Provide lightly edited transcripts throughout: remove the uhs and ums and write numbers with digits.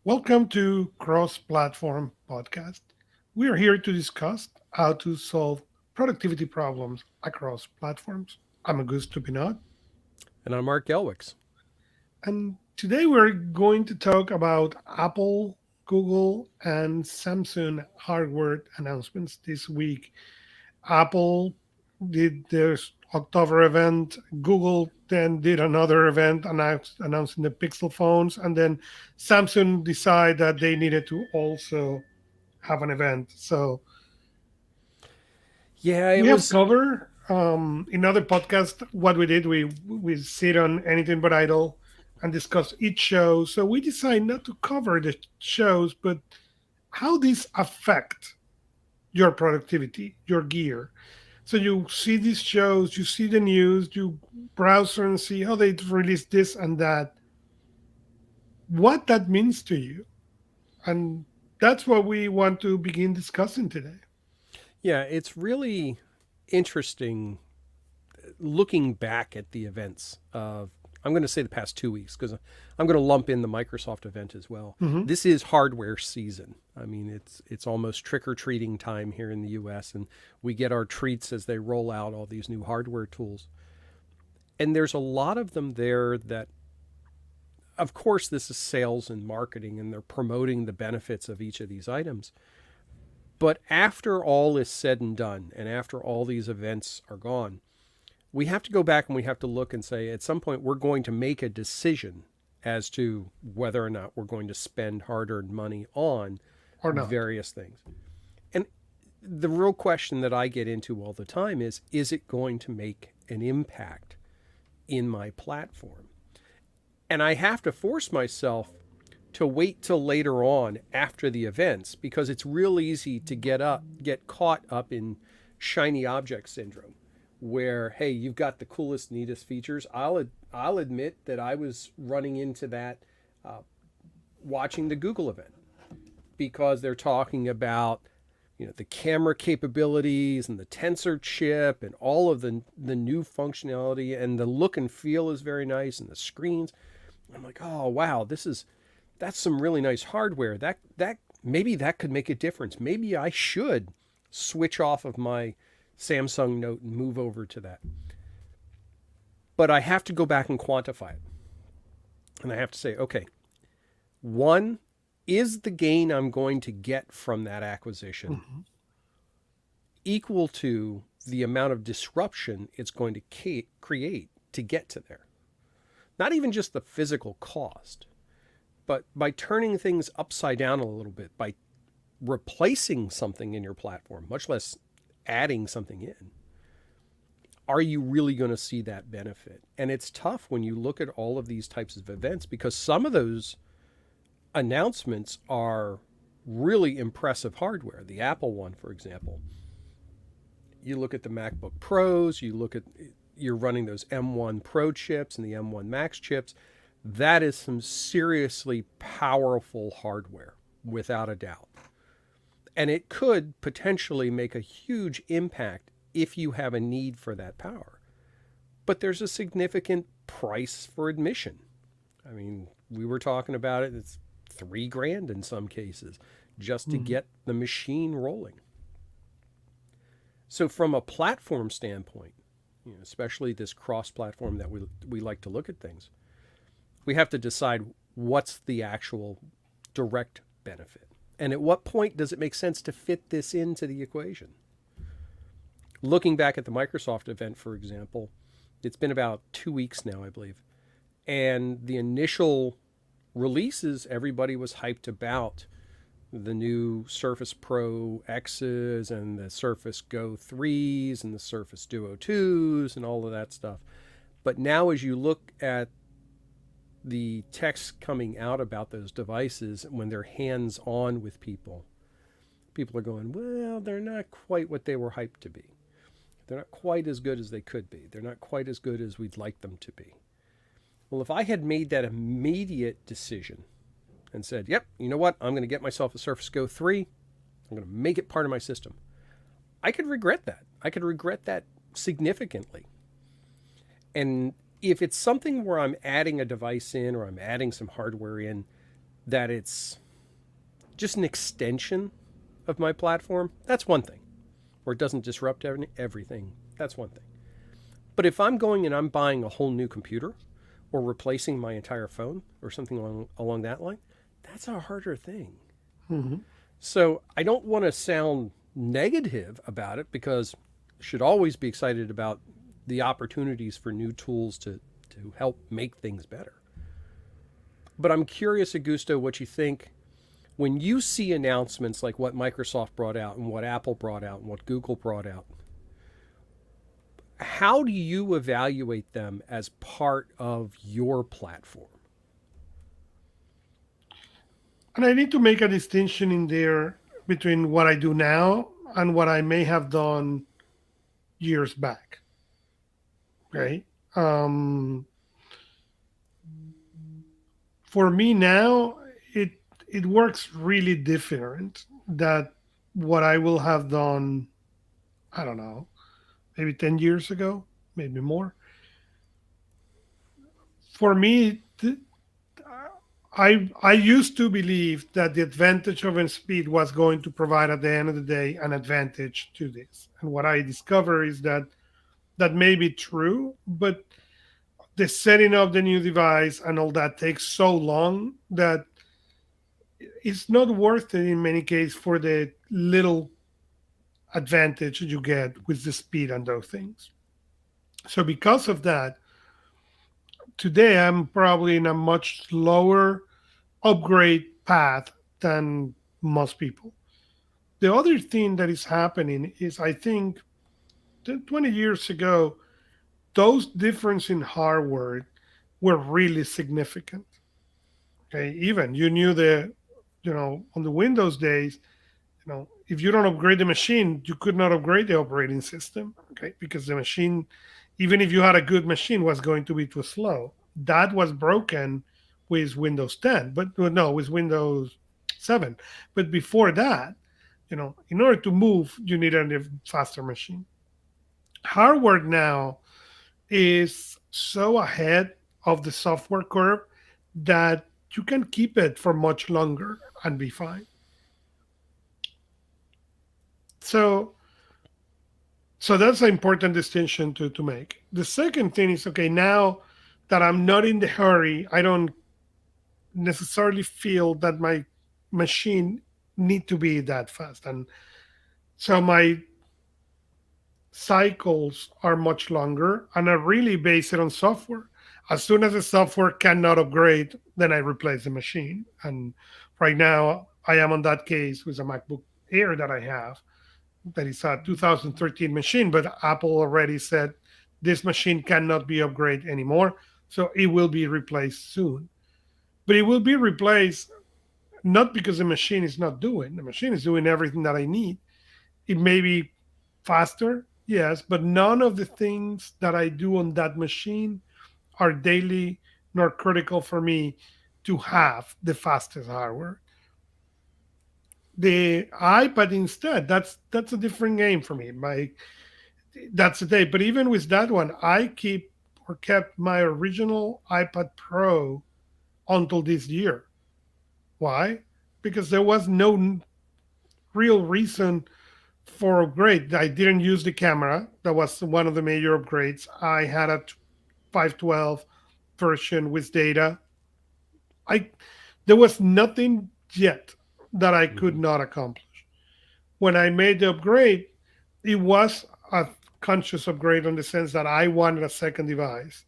Welcome to Cross Platform Podcast. We are here to discuss how to solve productivity problems across platforms. I'm Augusto Pinaud, And I'm Art Gelwicks. and today we're going to talk about Apple, Google, and Samsung hardware announcements this week. Apple did their October event. Google then did another event announcing the Pixel phones, and then Samsung decided that they needed to also have an event. So Yeah, we it have was. covered in other podcasts what we did. We sit on anything but idle and discuss each show. So we decided not to cover the shows, but how these affect your productivity, your gear. So you see these shows, you see the news, you browse and see how they release this and that, what that means to you. And that's what we want to begin discussing today. Yeah, it's really interesting looking back at the events of, I'm going to say the past 2 weeks because I'm going to lump in the Microsoft event as well. Hmm. This is hardware season. I mean, it's almost trick or treating time here in the US, and we get our treats as they roll out all these new hardware tools. And there's a lot of them there that, of course, this is sales and marketing, and they're promoting the benefits of each of these items. But after all is said and done, and after all these events are gone, we have to go back and we have to look and say, at some point, we're going to make a decision as to whether or not we're going to spend hard earned money on Or not. various things. And the real question that I get into all the time is it going to make an impact in my platform? And I have to force myself to wait till later on after the events because it's real easy to get caught up in shiny object syndrome where, hey, you've got the coolest, neatest features. I'll admit that I was running into that uh, watching the Google event because they're talking about the camera capabilities and the tensor chip and all of the new functionality, and the look and feel is very nice, and the screens. I'm like, oh wow, that's some really nice hardware. That maybe that could make a difference. Maybe I should switch off of my Samsung Note and move over to that. But I have to go back and quantify it. And I have to say, okay, one, is the gain I'm going to get from that acquisition Hmm. equal to the amount of disruption it's going to create to get to there? Not even just the physical cost, but by turning things upside down a little bit, by replacing something in your platform, much less adding something in, are you really going to see that benefit? And it's tough when you look at all of these types of events because some of those announcements are really impressive hardware. The Apple one, for example, you look at the MacBook Pros, you're running those M1 Pro chips and the M1 Max chips. That is some seriously powerful hardware, without a doubt. And it could potentially make a huge impact if you have a need for that power. But there's a significant price for admission. I mean, we were talking about it, it's $3,000 in some cases just to Hmm. get the machine rolling. So, from a platform standpoint, especially this cross platform that we like to look at things, we have to decide what's the actual direct benefit. And at what point does it make sense to fit this into the equation? Looking back at the Microsoft event, for example, it's been about 2 weeks now, I believe. And the initial releases, everybody was hyped about the new Surface Pro X's and the Surface Go 3s and the Surface Duo 2s and all of that stuff. But now, as you look at the text coming out about those devices when they're hands on with people, people are going, well, they're not quite what they were hyped to be. They're not quite as good as they could be. They're not quite as good as we'd like them to be. Well, if I had made that immediate decision and said, yep, you know what? I'm going to get myself a Surface Go 3. I'm going to make it part of my system. I could regret that. I could regret that significantly. And if it's something where I'm adding a device in or I'm adding some hardware in, that it's just an extension of my platform, that's one thing. Or it doesn't disrupt everything, that's one thing. But if I'm going and I'm buying a whole new computer or replacing my entire phone or something along that line, that's a harder thing. Hmm. So I don't want to sound negative about it because I should always be excited about the opportunities for new tools to help make things better. But I'm curious, Augusto, what you think when you see announcements like what Microsoft brought out and what Apple brought out and what Google brought out. How do you evaluate them as part of your platform? And I need to make a distinction in there between what I do now and what I may have done years back. Okay. For me now, it it works really different that what I will have done, I don't know, maybe 10 years ago, maybe more. For me, I used to believe that the advantage of speed was going to provide at the end of the day an advantage to this. And what I discover is that that may be true, but the setting up the new device and all that takes so long that it's not worth it in many cases for the little advantage you get with the speed and those things. So because of that, today I'm probably in a much slower upgrade path than most people. The other thing that is happening is I think 20 years ago, those difference in hardware were really significant. Okay, even you knew on the Windows days, if you don't upgrade the machine, you could not upgrade the operating system. Okay, because the machine, even if you had a good machine, was going to be too slow. That was broken with Windows 10, but well, no, with Windows 7. But before that, in order to move, you needed a faster machine. Hardware now is so ahead of the software curve that you can keep it for much longer and be fine. So so that's an important distinction to make. The second thing is, okay, now that I'm not in the hurry, I don't necessarily feel that my machine need to be that fast. And so my cycles are much longer and I really base it on software. As soon as the software cannot upgrade, then I replace the machine. And right now I am on that case with a MacBook Air that I have that is a 2013 machine, but Apple already said this machine cannot be upgraded anymore. So it will be replaced soon. But it will be replaced not because the machine is not doing. The machine is doing everything that I need. It may be faster, yes, but none of the things that I do on that machine are daily nor critical for me to have the fastest hardware. The iPad instead, that's a different game for me. That's the day. But even with that one, I keep or kept my original iPad Pro until this year. Why? Because there was no real reason for upgrade. I didn't use the camera. That was one of the major upgrades. I had a 512 version with data. I There was nothing yet that I could Mm-hmm. not accomplish. When I made the upgrade, it was a conscious upgrade in the sense that I wanted a second device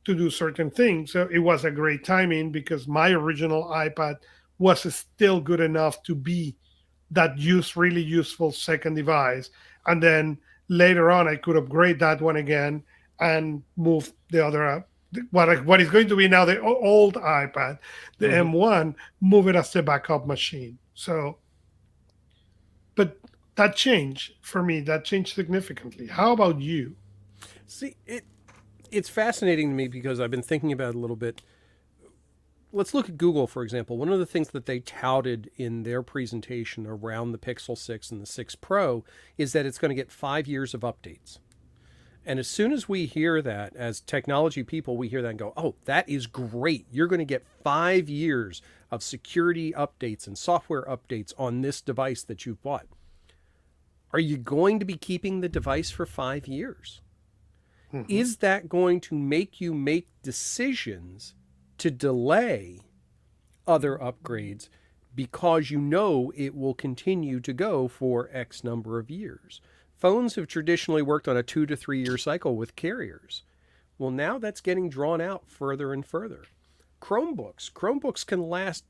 to do certain things. So it was a great timing because my original iPad was still good enough to be that really useful second device. And then later on, I could upgrade that one again and move the other up. What is going to be now the old iPad, the Mm-hmm. M1, move it as the backup machine. So, but that changed for me. That changed significantly. How about you? See, it's fascinating to me because I've been thinking about it a little bit. Let's look at Google, for example. One of the things that they touted in their presentation around the Pixel 6 and the 6 Pro is that it's going to get 5 years of updates. And as soon as we hear that, as technology people, we hear that and go, oh, that is great. You're going to get 5 years of security updates and software updates on this device that you've bought. Are you going to be keeping the device for 5 years? Hmm. Is that going to make you make decisions to delay other upgrades because you know it will continue to go for X number of years? Phones have traditionally worked on a 2 to 3 year cycle with carriers. Well, now that's getting drawn out further and further. Chromebooks can last,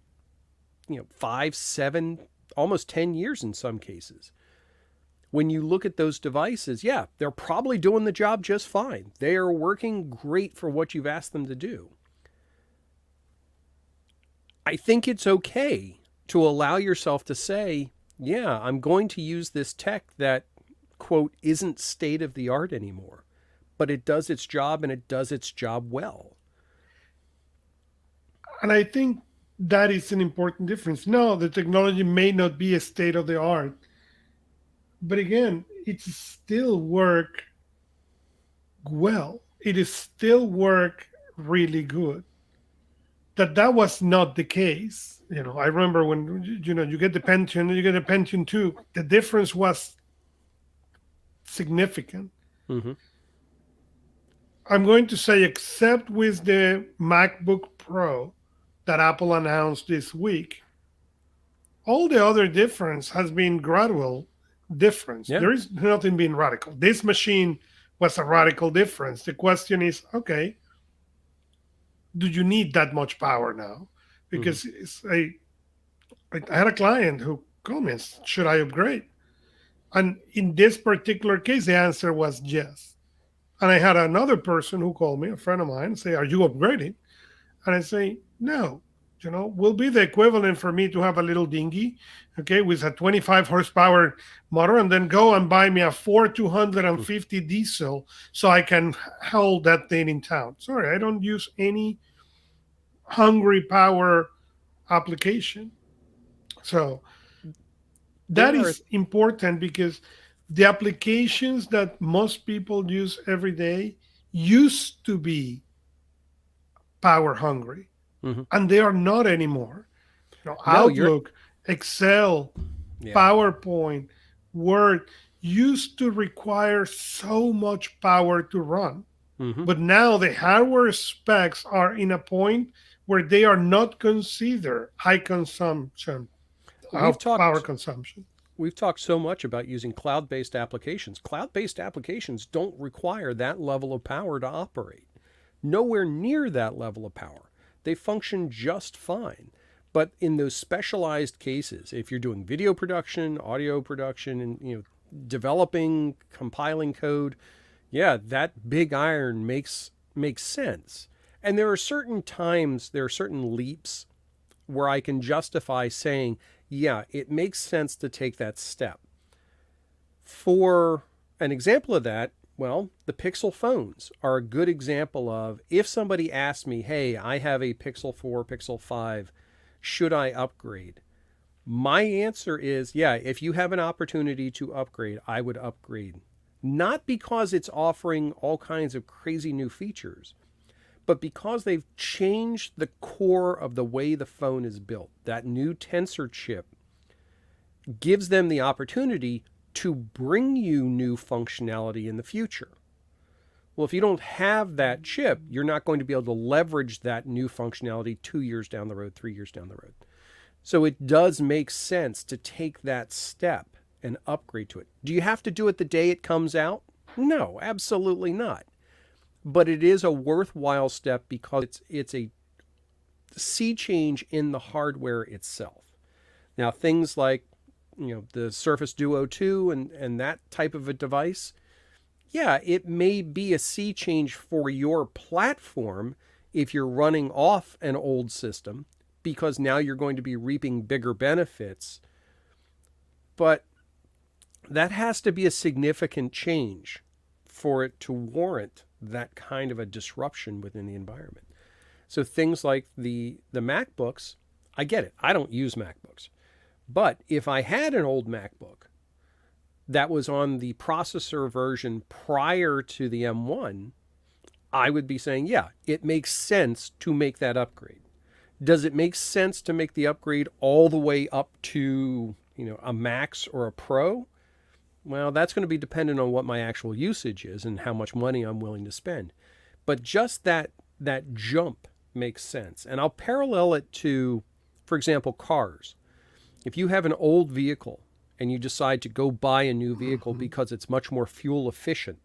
5, 7, almost 10 years in some cases. When you look at those devices, yeah, they're probably doing the job just fine. They are working great for what you've asked them to do. I think it's okay to allow yourself to say, yeah, I'm going to use this tech that, quote, isn't state of the art anymore, but it does its job and it does its job well. And I think that is an important difference. No, the technology may not be a state of the art, but again, it still work well. It is still work really good. That was not the case. I remember when you get the pension, you get a pension too. The difference was significant. Mm-hmm. I'm going to say, except with the MacBook Pro that Apple announced this week, all the other difference has been gradual difference. Yeah. There is nothing being radical. This machine was a radical difference. The question is, okay, do you need that much power now? Mm-hmm. Because I had a client who called me, should I upgrade? And in this particular case, the answer was yes. And I had another person who called me, a friend of mine, say, are you upgrading? And I say, no, will be the equivalent for me to have a little dinghy, okay, with a 25 horsepower motor, and then go and buy me a Ford 250 diesel so I can hold that thing in town. Sorry, I don't use any hungry power application. So that There are, is important because the applications that most people use every day used to be power hungry, mm-hmm. and they are not anymore. No, you're, Outlook, Excel, yeah. PowerPoint, Word used to require so much power to run. Mm-hmm. But now the hardware specs are in a point where they are not considered high consumption, We've power talked consumption. we've talked so much about using cloud-based applications. Cloud-based applications don't require that level of power to operate. Nowhere near that level of power. They function just fine. But in those specialized cases, if you're doing video production, audio production, and developing, compiling code, yeah, that big iron makes sense. And there are certain times, there are certain leaps where I can justify saying, yeah, it makes sense to take that step. For an example of that, well, the Pixel phones are a good example of, if somebody asks me, hey, I have a Pixel 4, Pixel 5, should I upgrade? My answer is, yeah, if you have an opportunity to upgrade, I would upgrade. Not because it's offering all kinds of crazy new features, but because they've changed the core of the way the phone is built. That new tensor chip gives them the opportunity to bring you new functionality in the future. Well, if you don't have that chip, you're not going to be able to leverage that new functionality 2 years down the road, 3 years down the road. So it does make sense to take that step and upgrade to it. Do you have to do it the day it comes out? No, absolutely not. But it is a worthwhile step because it's a sea change in the hardware itself. Now, things like the Surface Duo 2 and that type of a device, yeah, it may be a sea change for your platform if you're running off an old system, because now you're going to be reaping bigger benefits. But that has to be a significant change for it to warrant that kind of a disruption within the environment. So things like the MacBooks, I get it. I don't use MacBooks. But if I had an old MacBook, that was on the processor version prior to the M1, I would be saying, yeah, it makes sense to make that upgrade. Does it make sense to make the upgrade all the way up to, a Max or a Pro? Well, that's going to be dependent on what my actual usage is and how much money I'm willing to spend. But just that jump makes sense. And I'll parallel it to, for example, cars. If you have an old vehicle and you decide to go buy a new vehicle because it's much more fuel efficient,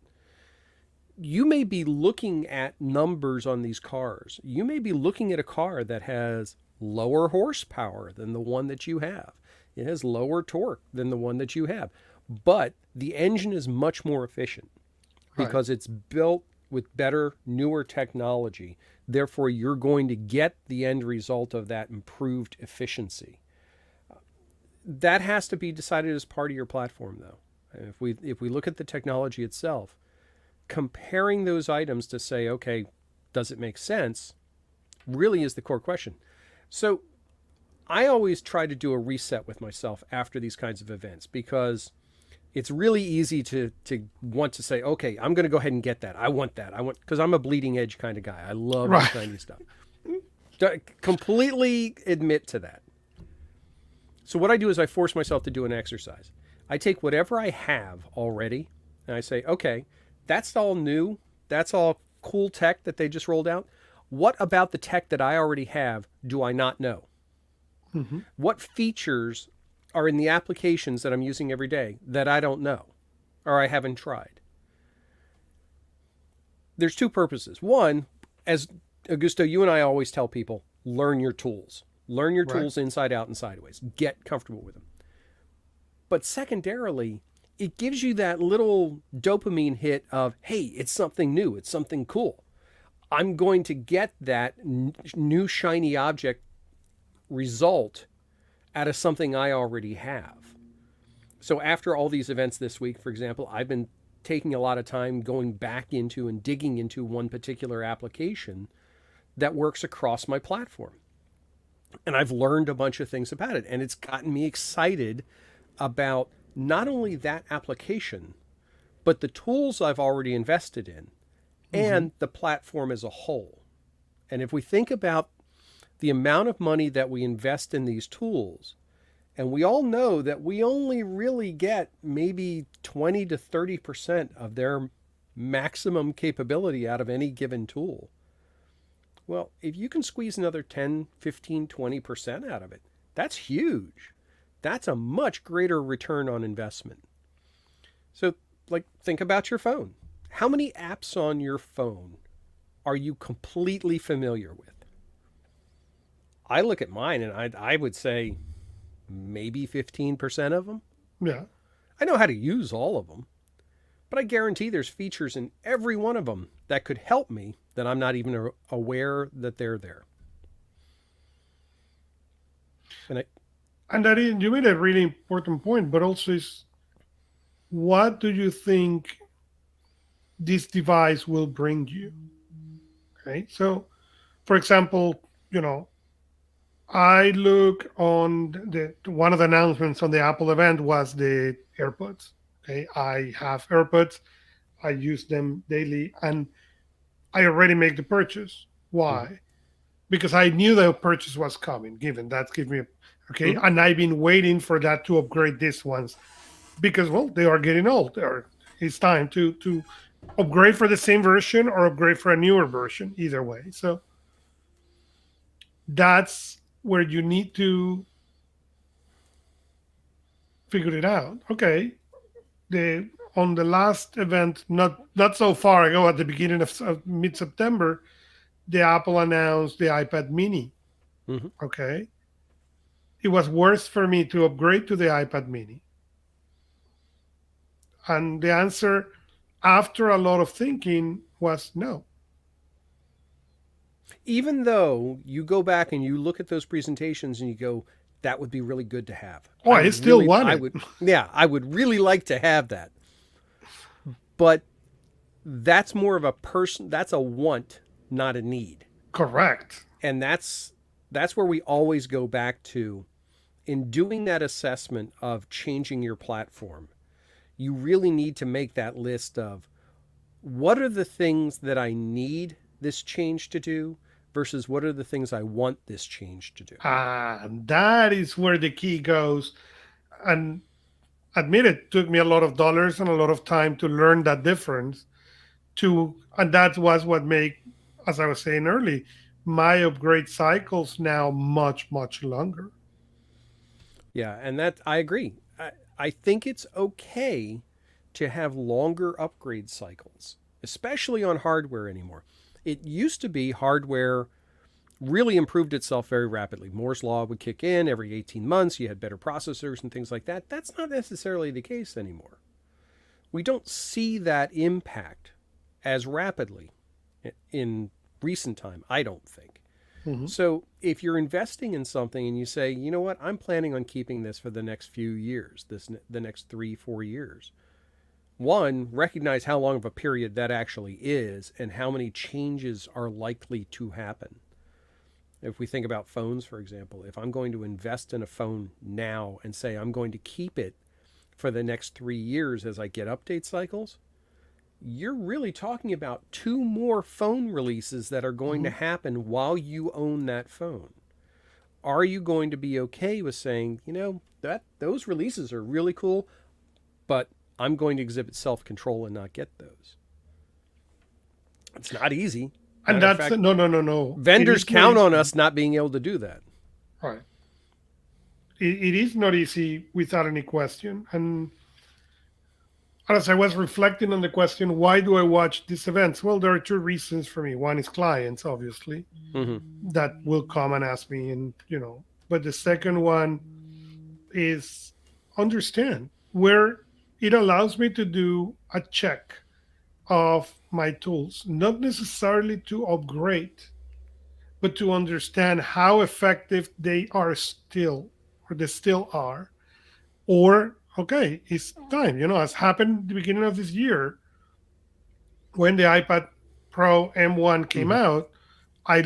you may be looking at numbers on these cars. You may be looking at a car that has lower horsepower than the one that you have. It has lower torque than the one that you have. But the engine is much more efficient because it's built with better, newer technology. Therefore, you're going to get the end result of that improved efficiency. That has to be decided as part of your platform, though. If we look at the technology itself, comparing those items to say, okay, does it make sense, really is the core question. So I always try to do a reset with myself after these kinds of events because it's really easy to want to say, okay, I'm going to go ahead and get that. I want that. Because I'm a bleeding edge kind of guy. I love Right. shiny stuff. Completely admit to that. So what I do is I force myself to do an exercise. I take whatever I have already and I say, okay, that's all new. That's all cool tech that they just rolled out. What about the tech that I already have do I not know? Mm-hmm. What features are in the applications that I'm using every day that I don't know or I haven't tried? There's two purposes. One, as Augusto, you and I always tell people, learn your tools. Learn your tools inside out and sideways. Get comfortable with them. But secondarily, it gives you that little dopamine hit of, hey, it's something new. It's something cool. I'm going to get that new shiny object result out of something I already have. So after all these events this week, for example, I've been taking a lot of time going back into and digging into one particular application that works across my platform. And I've learned a bunch of things about it. And it's gotten me excited about not only that application, but the tools I've already invested in and the platform as a whole. And if we think about the amount of money that we invest in these tools, and we all know that we only really get maybe 20 to 30% of their maximum capability out of any given tool. Well, if you can squeeze another 10, 15, 20% out of it, that's huge. That's a much greater return on investment. So, think about your phone. How many apps on your phone are you completely familiar with? I look at mine and I would say maybe 15% of them. Yeah. I know how to use all of them, but I guarantee there's features in every one of them that could help me that I'm not even aware that they're there. And that is, you made a really important point, but also is what do you think this device will bring you? Okay. So, for example, I look on the one of the announcements on the Apple event was the AirPods. Okay. I have AirPods. I use them daily and I already make the purchase. Mm-hmm. Why? Because I knew the purchase was coming, given that give me okay. Mm-hmm. And I've been waiting for that to upgrade these ones because well, they are getting old. It's time to upgrade for the same version or upgrade for a newer version, either way. So that's where you need to figure it out. Okay, the on the last event, not so far ago, at the beginning of mid September, the Apple announced the iPad Mini. Mm-hmm. Okay, it was worse for me to upgrade to the iPad Mini, and the answer, after a lot of thinking, was no. Even though you go back and you look at those presentations and you go, that would be really good to have. Oh, I still want I it. would, yeah, I would really like to have that. But that's more of a person, that's a want, not a need. Correct. And that's where we always go back to in doing that assessment of changing your platform. you really need to make that list of what are the things that I need this change to do versus what are the things I want this change to do. That is where the key goes. And admit it took me a lot of dollars and a lot of time to learn that difference. And that was what made, as I was saying early, my upgrade cycles now much longer. Yeah, and that I agree. I think it's okay to have longer upgrade cycles, especially on hardware anymore. It used to be hardware really improved itself very rapidly. Moore's Law would kick in every 18 months, you had better processors and things like that. That's not necessarily the case anymore. We don't see that impact as rapidly in recent time, I don't think. Hmm. So if you're investing in something and you say, you know what, I'm planning on keeping this for the next few years, the next 3-4 years. One, recognize how long of a period that actually is and how many changes are likely to happen. If we think about phones, for example, if I'm going to invest in a phone now and say I'm going to keep it for the next 3 years as I get update cycles, you're really talking about two more phone releases that are going to Hmm. happen while you own that phone. Are you going to be okay with saying, that those releases are really cool, but I'm going to exhibit self-control and not get those? It's not easy. And Matter of that's fact, no. It vendors is not count on easy. us not being able to do that. Right. It is not easy without any question. And as I was reflecting on the question, why do I watch these events? Well, there are two reasons for me. One is clients, obviously, Mm-hmm. that will come and ask me, and but the second one is understand where it allows me to do a check of my tools, not necessarily to upgrade, but to understand how effective they are still, or they still are. Or, okay, it's time. As happened at the beginning of this year, when the iPad Pro M1 came Mm-hmm. out, I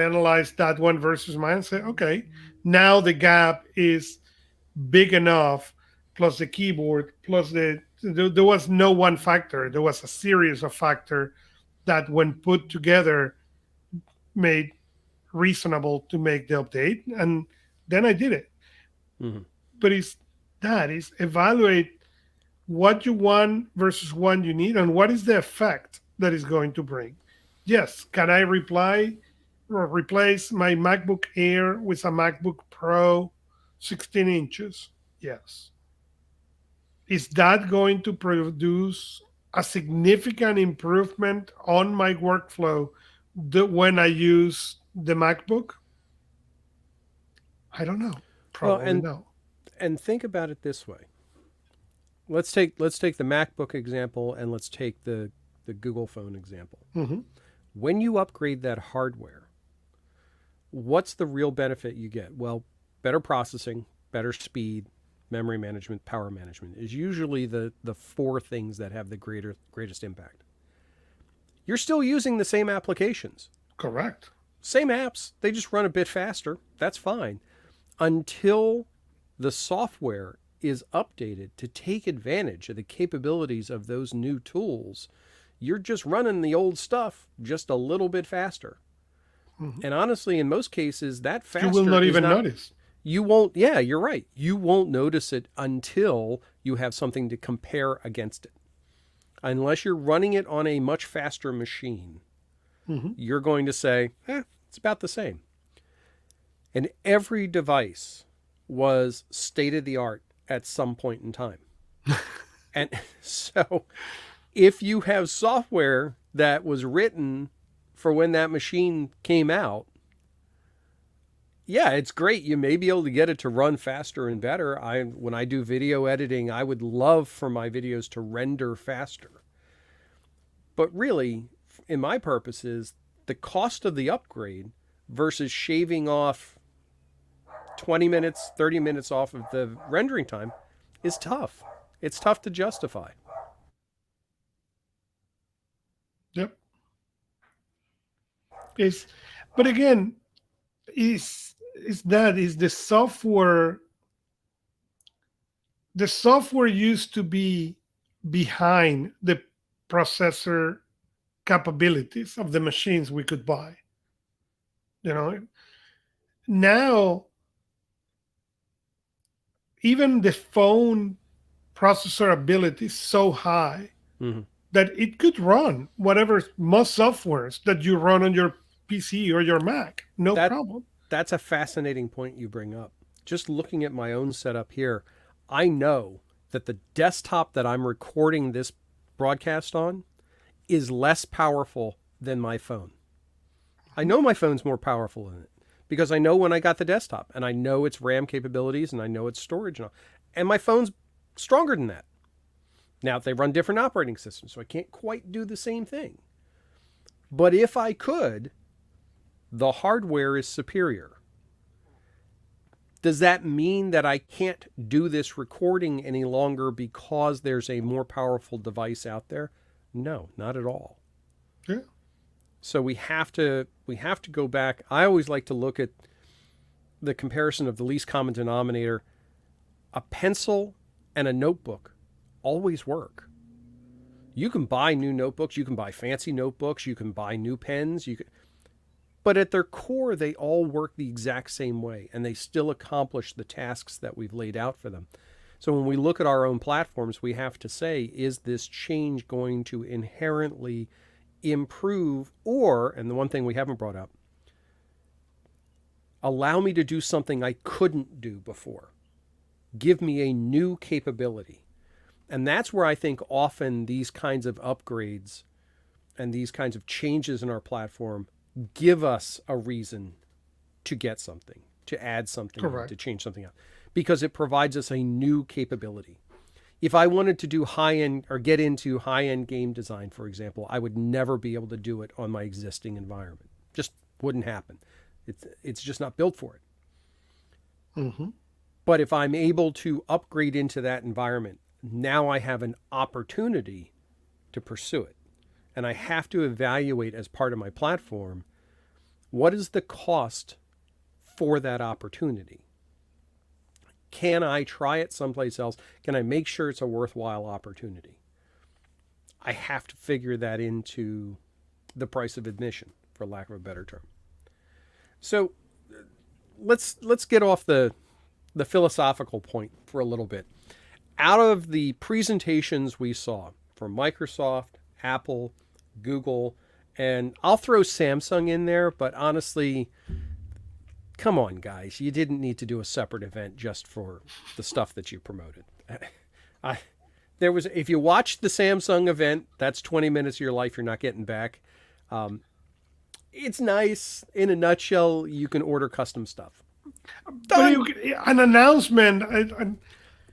analyzed that one versus mine and say, okay, now the gap is big enough, plus the keyboard, plus there was no one factor. There was a series of factor that, when put together, made reasonable to make the update. And then I did it. Mm-hmm. But that is evaluate what you want versus what you need, and what is the effect that is going to bring. Yes, can I replace my MacBook Air with a MacBook Pro 16 inches? Yes. Is that going to produce a significant improvement on my workflow when I use the MacBook? I don't know. Well, Probably no. and think about it this way. Let's take the MacBook example and let's take the Google phone example. Hmm. When you upgrade that hardware, what's the real benefit you get? Well, better processing, better speed, memory management, power management is usually the four things that have the greatest impact. You're still using the same applications, Correct. same apps, they just run a bit faster. That's fine until the software is updated to take advantage of the capabilities of those new tools. You're just running the old stuff just a little bit faster. Hmm. And honestly, in most cases, that You will faster not is even not, notice. you won't, yeah, you're right. You won't notice it until you have something to compare against it. Unless you're running it on a much faster machine, Hmm. you're going to say, it's about the same. And every device was state of the art at some point in time. And so if you have software that was written for when that machine came out, yeah, it's great. You may be able to get it to run faster and better. When I do video editing, I would love for my videos to render faster. But really, in my purposes, the cost of the upgrade versus shaving off 20 minutes, 30 minutes off of the rendering time is tough. It's tough to justify. Yep. Is But again, is the software the software used to be behind the processor capabilities of the machines we could buy. You know, now even the phone processor ability is so high Mm-hmm. that it could run whatever most softwares that you run on your PC or your Mac, no That problem. that's a fascinating point you bring up. Just looking at my own setup here, I know that the desktop that I'm recording this broadcast on is less powerful than my phone. I know my phone's more powerful than it because I know when I got the desktop and I know its RAM capabilities and I know its storage and all. And my phone's stronger than that. Now they run different operating systems, so I can't quite do the same thing. But if I could, the hardware is superior. Does that mean that I can't do this recording any longer because there's a more powerful device out there? No, not at all. Yeah, So we have to go back. I always like to look at the comparison of the least common denominator. A pencil and a notebook always work. You can buy new notebooks, you can buy fancy notebooks, you can buy new pens, but at their core they all work the exact same way and they still accomplish the tasks that we've laid out for them. So when we look at our own platforms, we have to say, is this change going to inherently improve, or, and the one thing we haven't brought up, allow me to do something I couldn't do before? Give me a new capability. And that's where I think often these kinds of upgrades and these kinds of changes in our platform give us a reason to get something, to add something in, correct. to change something out, because it provides us a new capability. If I wanted to do high end or get into high end game design, for example, I would never be able to do it on my existing environment. Just wouldn't happen. It's just not built for it. Hmm. But if I'm able to upgrade into that environment, now I have an opportunity to pursue it. And I have to evaluate as part of my platform, what is the cost for that opportunity? Can I try it someplace else? Can I make sure it's a worthwhile opportunity? I have to figure that into the price of admission, for lack of a better term. So let's get off the philosophical point for a little bit. Out of the presentations we saw from Microsoft, Apple, Google, and I'll throw Samsung in there, but honestly, come on, guys, you didn't need to do a separate event just for the stuff that you promoted. I, there was, if you watched the Samsung event, that's 20 minutes of your life you're not getting back. It's nice. In a nutshell, you can order custom stuff. But Done. an announcement,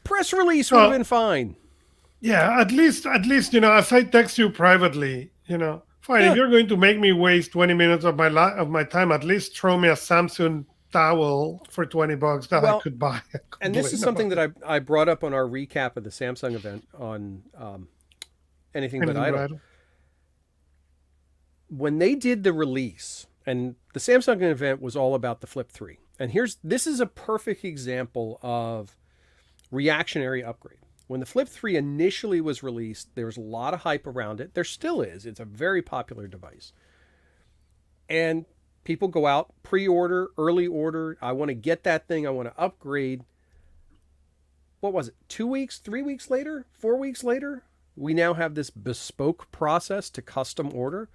Press release would have well, been fine. yeah, at least, as I text you privately, fine. If Yeah. you're going to make me waste 20 minutes of my time, at least throw me a Samsung towel for $20 that I Well, could buy and and this is complain something about that it. I brought up on our recap of the Samsung event on Anything But Anything but Idle. idle. When they did the release, and the Samsung event was all about the Flip 3. And this is a perfect example of reactionary upgrade. When the Flip 3 initially was released, there was a lot of hype around it. There still is. It's a very popular device. And people go out, pre-order, early order. I want to get that thing. I want to upgrade. What was it? 2 weeks, 3 weeks later, 4 weeks later, we now have this bespoke process to custom order.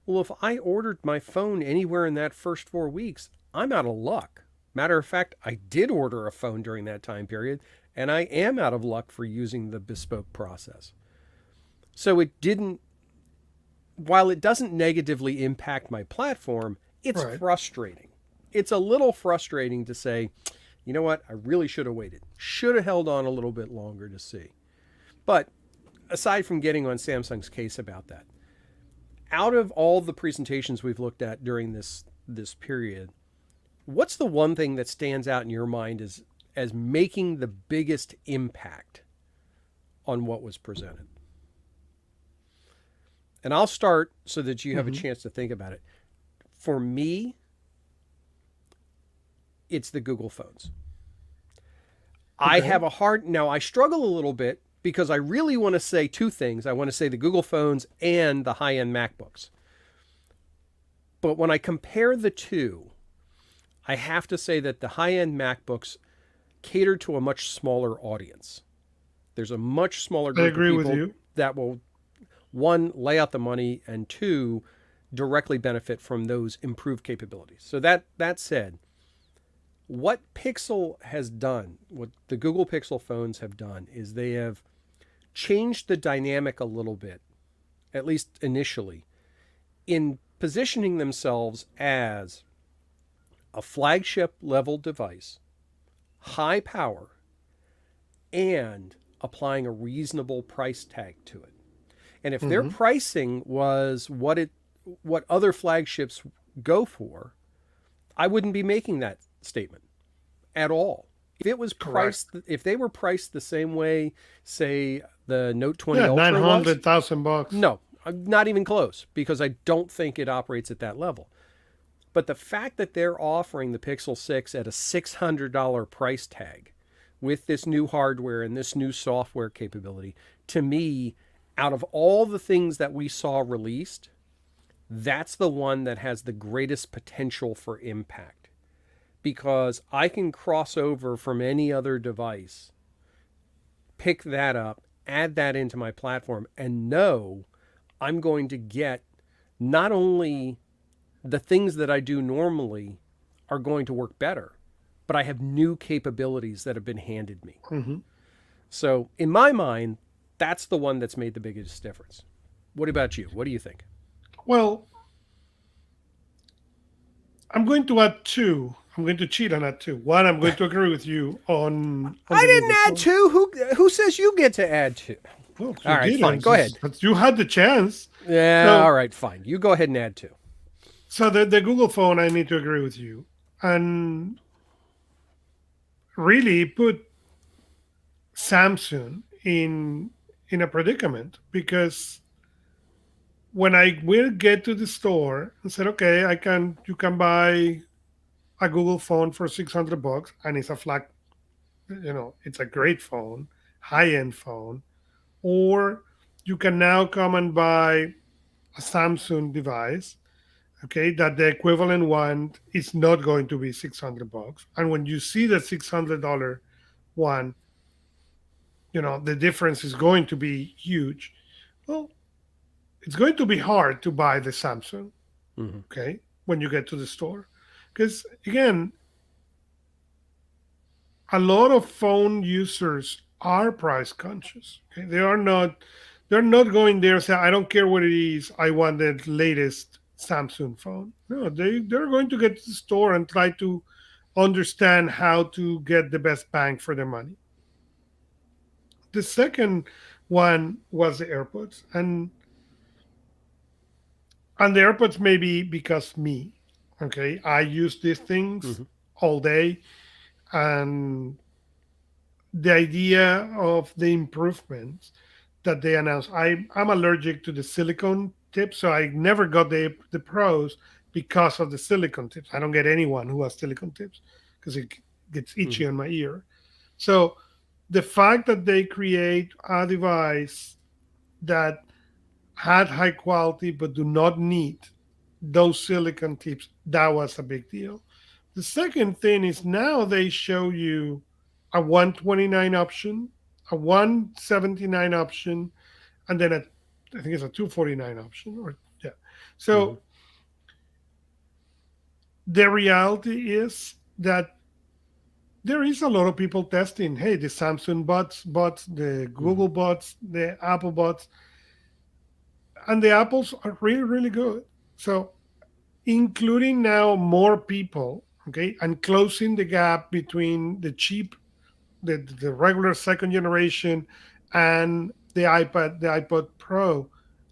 Well, if I ordered my phone anywhere in that first 4 weeks, I'm out of luck. Matter of fact, I did order a phone during that time period, and I am out of luck for using the bespoke process. So while it doesn't negatively impact my platform, it's Right. frustrating. It's a little frustrating to say, you know what, I really should have waited. Should have held on a little bit longer to see. But aside from getting on Samsung's case about that, out of all the presentations we've looked at during this period, what's the one thing that stands out in your mind as making the biggest impact on what was presented? And I'll start so that you have a Hmm. chance to think about it. For me, it's the Google phones. I Okay. have a hard now. I struggle a little bit because I really want to say two things. I want to say the Google phones and the high-end MacBooks. But when I compare the two, I have to say that the high-end MacBooks cater to a much smaller audience. There's a much smaller I group of agree with people you. that will, one, lay out the money, and two, directly benefit from those improved capabilities. So that said, what Pixel has done, what the Google Pixel phones have done, is they have changed the dynamic a little bit, at least initially, in positioning themselves as a flagship level device, high power, and applying a reasonable price tag to it. And if their Hmm. pricing was what other flagships go for, I wouldn't be making that statement at all. Correct. If they were priced the same way, say the Note 20 Yeah, nine Ultra was, hundred thousand bucks. no, not even close, because I don't think it operates at that level. But the fact that they're offering the Pixel 6 at a $600 price tag with this new hardware and this new software capability, to me, out of all the things that we saw released, that's the one that has the greatest potential for impact. Because I can cross over from any other device, pick that up, add that into my platform, and know I'm going to get not only the things that I do normally are going to work better, but I have new capabilities that have been handed me. Hmm. So, in my mind, that's the one that's made the biggest difference. What about you? What do you think? Well, I'm going to add two. I'm going to cheat and add two. One, I'm going to agree with you on the I Google didn't add phone. two. Who says you get to add two? Well, you All right, did, fine. Go ahead. but you had the chance. Yeah, all So, right, fine. You go ahead and add two. so the Google phone, I need to agree with you, and really put Samsung in a predicament because when I will get to the store and said, okay, you can buy a Google phone for 600 bucks, and it's a flag, it's a great phone, high end phone, or you can now come and buy a Samsung device, okay, that the equivalent one is not going to be 600 bucks. And when you see the $600 one, the difference is going to be huge. Well, it's going to be hard to buy the Samsung, Mm-hmm. okay, when you get to the store. Because again, a lot of phone users are price conscious. Okay? They're not going there and say, I don't care what it is, I want the latest Samsung phone. No, they're going to get to the store and try to understand how to get the best bang for their money. The second one was the AirPods. And the AirPods maybe because me. Okay. I use these things Mm-hmm. all day, and the idea of the improvements that they announced. I'm allergic to the silicone tips, so I never got the pros because of the silicone tips. I don't get anyone who has silicone tips because it gets Mm-hmm. itchy on my ear. So the fact that they create a device that had high quality but do not need those silicone tips, that was a big deal. The second thing is now they show you a 129 option, a 179 option, and then I think it's a 249 option. Or yeah. Mm-hmm. So the reality is that there is a lot of people testing. Hey, the Samsung bots, the Mm-hmm. Google bots, the Apple bots, and the Apples are really really good. So including now more people, okay, and closing the gap between the regular second generation and the iPod Pro,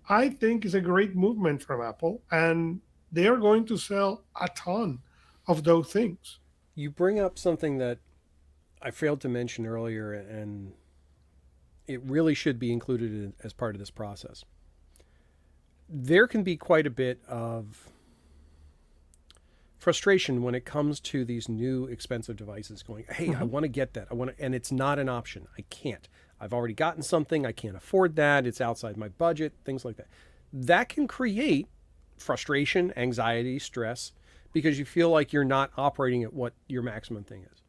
I think is a great movement from Apple, and they are going to sell a ton of those things. You bring up something that I failed to mention earlier, and it really should be included as part of this process. There can be quite a bit of, frustration when it comes to these new expensive devices going, hey, I Hmm. want to get that. I want to, and it's not an option. I can't. I've already gotten something. I can't afford that. It's outside my budget, things like that. That can create frustration, anxiety, stress because you feel like you're not operating at what your maximum thing is.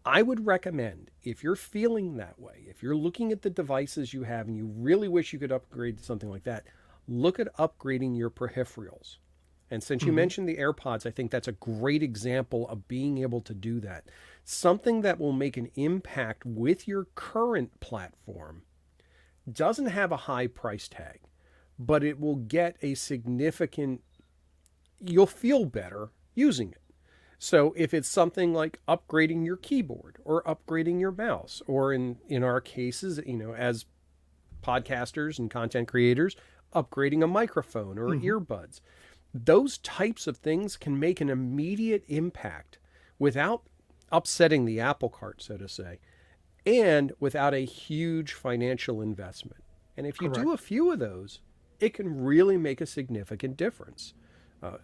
I would recommend if you're feeling that way, if you're looking at the devices you have and you really wish you could upgrade to something like that, look at upgrading your peripherals. And since you Hmm. mentioned the AirPods, I think that's a great example of being able to do that. Something that will make an impact with your current platform doesn't have a high price tag, but it will get a significant, you'll feel better using it. So if it's something like upgrading your keyboard or upgrading your mouse, or in our cases, as podcasters and content creators, upgrading a microphone or Hmm. earbuds, those types of things can make an immediate impact without upsetting the apple cart, so to say, and without a huge financial investment. And if you do a Correct. few of those, it can really make a significant difference.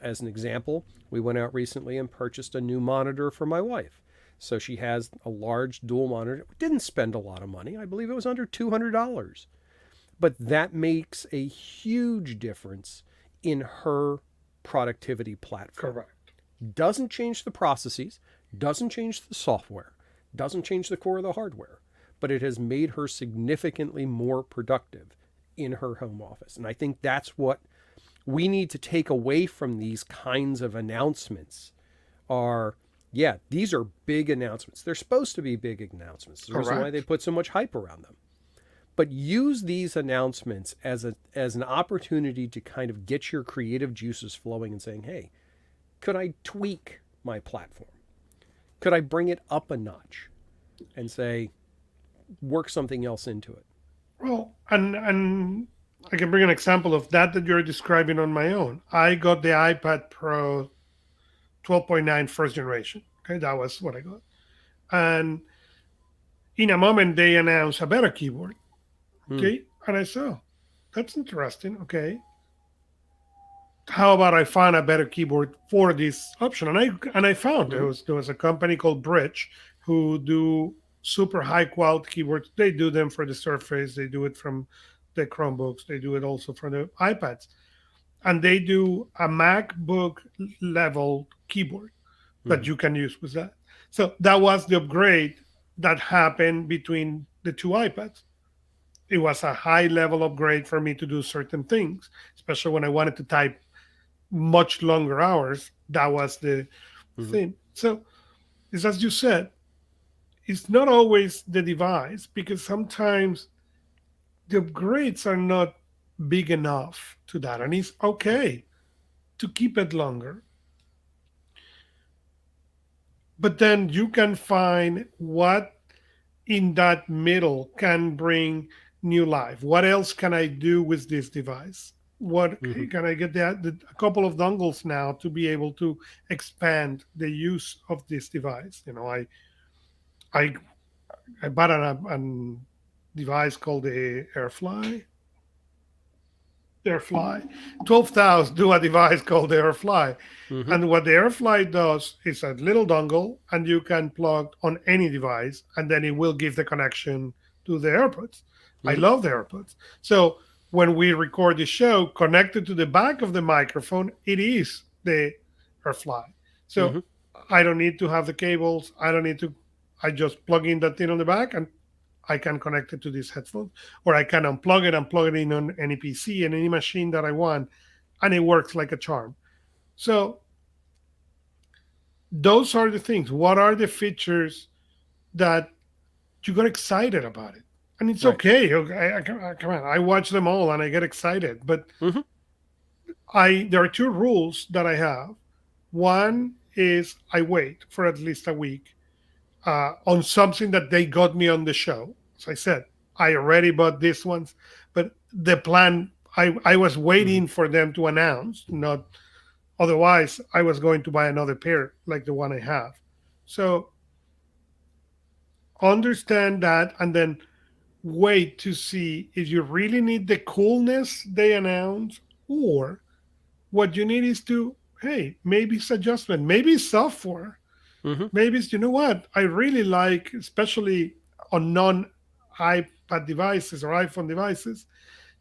As an example, we went out recently and purchased a new monitor for my wife. So she has a large dual monitor. We didn't spend a lot of money. I believe it was under $200. But that makes a huge difference in her productivity platform. Correct. Doesn't change the processes, doesn't change the software, doesn't change the core of the hardware, but it has made her significantly more productive in her home office. And I think that's what we need to take away from these kinds of announcements are, yeah, these are big announcements. They're supposed to be big announcements. There's a reason why they Correct. put so much hype around them. But use these announcements as an opportunity to kind of get your creative juices flowing and saying, hey, could I tweak my platform? Could I bring it up a notch and say, work something else into it? Well, and I can bring an example of that you're describing on my own. I got the iPad Pro 12.9 first generation. Okay, that was what I got. And in a moment, they announced a better keyboard. Hmm. Okay, and I saw, that's interesting. Okay, how about I find a better keyboard for this option? And I found Mm-hmm. there was a company called Bridge who do super high quality keyboards. They do them for the Surface. They do it from the Chromebooks. They do it also for the iPads, and they do a MacBook level keyboard that Mm-hmm. you can use with that. So that was the upgrade that happened between the two iPads. It was a high level upgrade for me to do certain things, especially when I wanted to type much longer hours. That was the Mm-hmm. thing. So it's as you said, it's not always the device because sometimes the upgrades are not big enough to that. And it's okay to keep it longer. But then you can find what in that middle can bring new life. What else can I do with this device? What Mm-hmm. can I get a couple of dongles now to be able to expand the use of this device? I I bought a device called the Airfly 12,000 do a device called the Airfly. Mm-hmm. And what the Airfly does is a little dongle, and you can plug on any device, and then it will give the connection to the AirPods. I Mm-hmm. love the AirPods. So when we record the show, connected to the back of the microphone, it is the Airfly. So Mm-hmm. I don't need to have the cables. I don't need to. I just plug in that thing on the back, and I can connect it to this headphone, or I can unplug it and plug it in on any PC and any machine that I want, and it works like a charm. So those are the things. What are the features that you got excited about it? And it's Right. okay. Okay, come on, I watch them all and I get excited. But Mm-hmm. I there are two rules that I have. One is I wait for at least a week on something that they got me on the show. As I said, I already bought this ones, but the plan, I was Mm-hmm. waiting for them to announce, not otherwise, I was going to buy another pair like the one I have. So understand that and then wait to see if you really need the coolness they announce or what you need is to hey, maybe it's adjustment, maybe it's software, Mm-hmm. maybe it's, you know what, I really like, especially on non iPad devices or iPhone devices,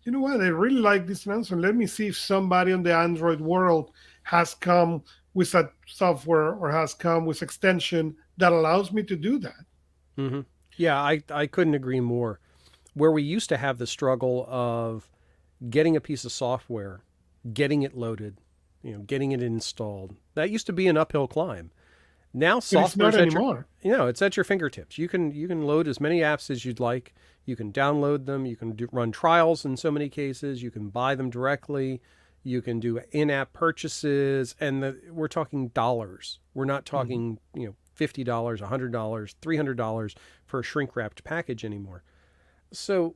you know what, I really like this announcement. Let me see if somebody on the Android world has come with a software or has come with extension that allows me to do that. Mm-hmm. Yeah, I couldn't agree more. Where we used to have the struggle of getting a piece of software, getting it loaded, getting it installed, that used to be an uphill climb. Now But it's not software's at your, anymore. it's at your fingertips. You can load as many apps as you'd like. You can download them. You can run trials in so many cases. You can buy them directly. You can do in-app purchases, and we're talking dollars. We're not Mhm. talking $50, $100, $300 for a shrink-wrapped package anymore. So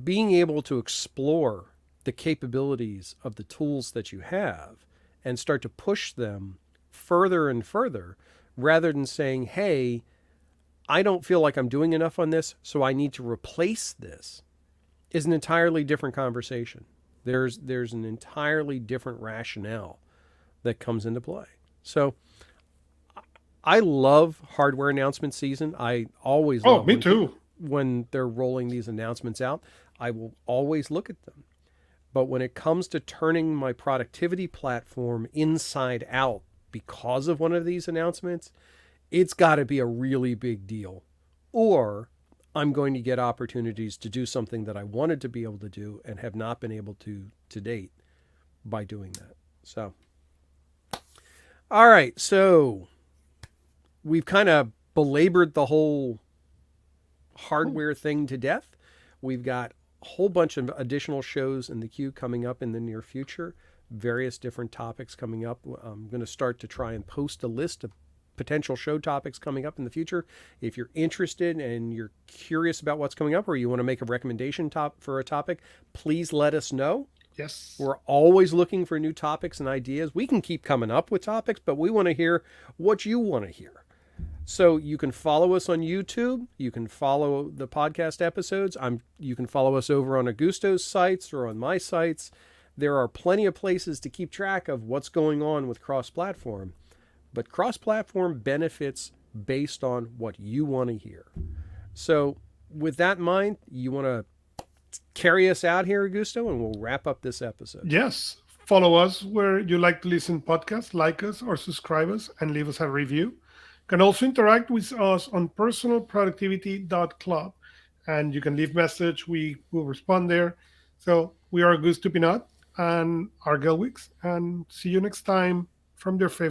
being able to explore the capabilities of the tools that you have and start to push them further and further rather than saying, hey, I don't feel like I'm doing enough on this, so I need to replace this, is an entirely different conversation. There's an entirely different rationale that comes into play. So I love hardware announcement season. I always Oh, love me when too. they're rolling these announcements out. I will always look at them. But when it comes to turning my productivity platform inside out because of one of these announcements, it's got to be a really big deal. Or I'm going to get opportunities to do something that I wanted to be able to do and have not been able to date by doing that. So, all right. So we've kind of belabored the whole Oh, hardware thing to death. We've got a whole bunch of additional shows in the queue coming up in the near future, various different topics coming up. I'm going to start to try and post a list of potential show topics coming up in the future. If you're interested and you're curious about what's coming up or you want to make a recommendation for a topic, please let us know. yes. We're always looking for new topics and ideas. We can keep coming up with topics, but we want to hear what you want to hear. So you can follow us on YouTube. You can follow the podcast episodes. You can follow us over on Augusto's sites or on my sites. There are plenty of places to keep track of what's going on with cross-platform. But cross-platform benefits based on what you want to hear. So with that in mind, you want to carry us out here, Augusto, and we'll wrap up this episode. Yes. Follow us where you like to listen podcasts, like us or subscribe us and leave us a review. Can also interact with us on PersonalProductivity.club and you can leave message. We will respond there. So we are Augusto Pinaud and Art Gelwicks and see you next time from your favorite